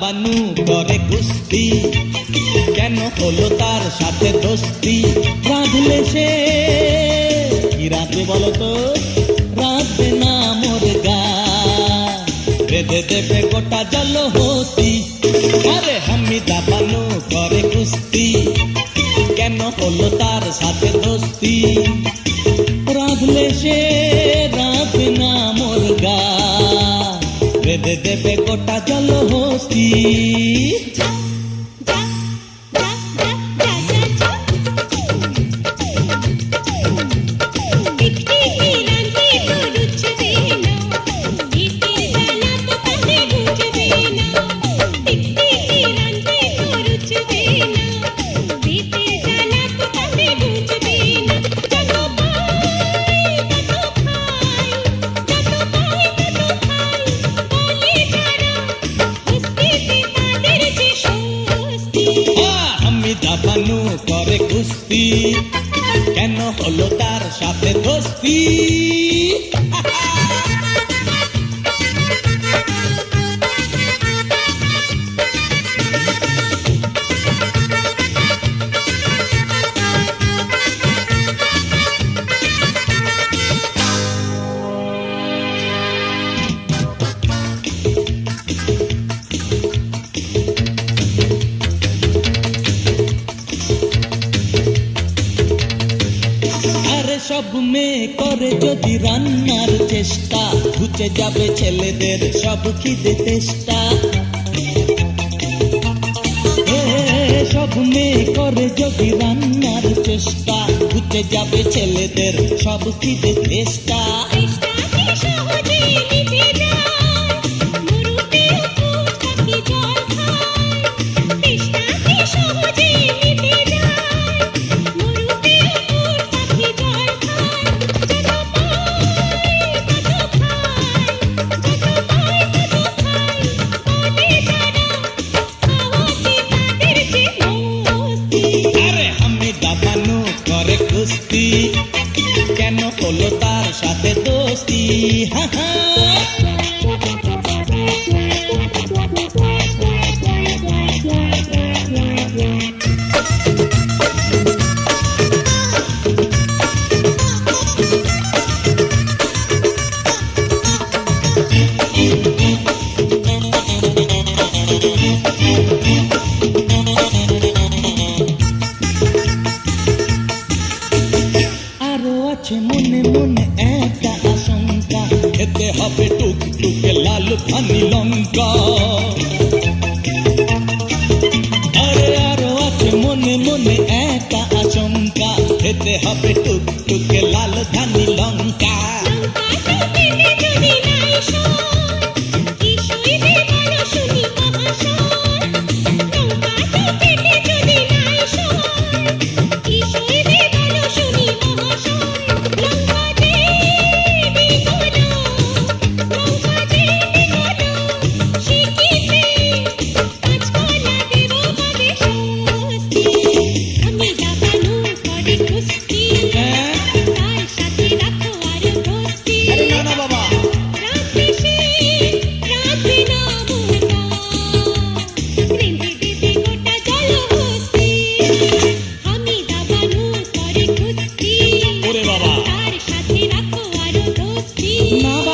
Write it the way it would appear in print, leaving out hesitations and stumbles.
বানু করে কুস্তি, কেন হলো তার সাথে দোস্তি? রাঁধলে সে কি রাঁধবে বলো তো? রাঁধবে না মোর গা, বেঁধে দেবে গোটা জলহস্তি। আরে হামিদা বানু করে কুস্তি, কেন হলো তার সাথে দোস্তি? রাঁধলে সে রাঁধবে না মোর গা, বেঁধে দেবে গোটা জলহস্তি। বানু করে কুস্তি, কেন হলো তার সাথে দোস্তি? সব মেয়ে করে যদি রান্নার চেষ্টা, ঘুচে যাবে ছেলেদের সব খিদে তেষ্টা। সব মেয়ে করে যদি রান্নার চেষ্টা, ঘুচে যাবে ছেলেদের সব খিদে তেষ্টা। কেন হলো তার সাথে দোস্তি? হা হা। মনে মনে একটা আশঙ্কা, খেতে হবে টুকটুকে লাল ধানি লঙ্কা। আরে আরো আছে মনে মনে একটা আশঙ্কা, খেতে হবে টুকটুকে লাল ধানি লঙ্কা। না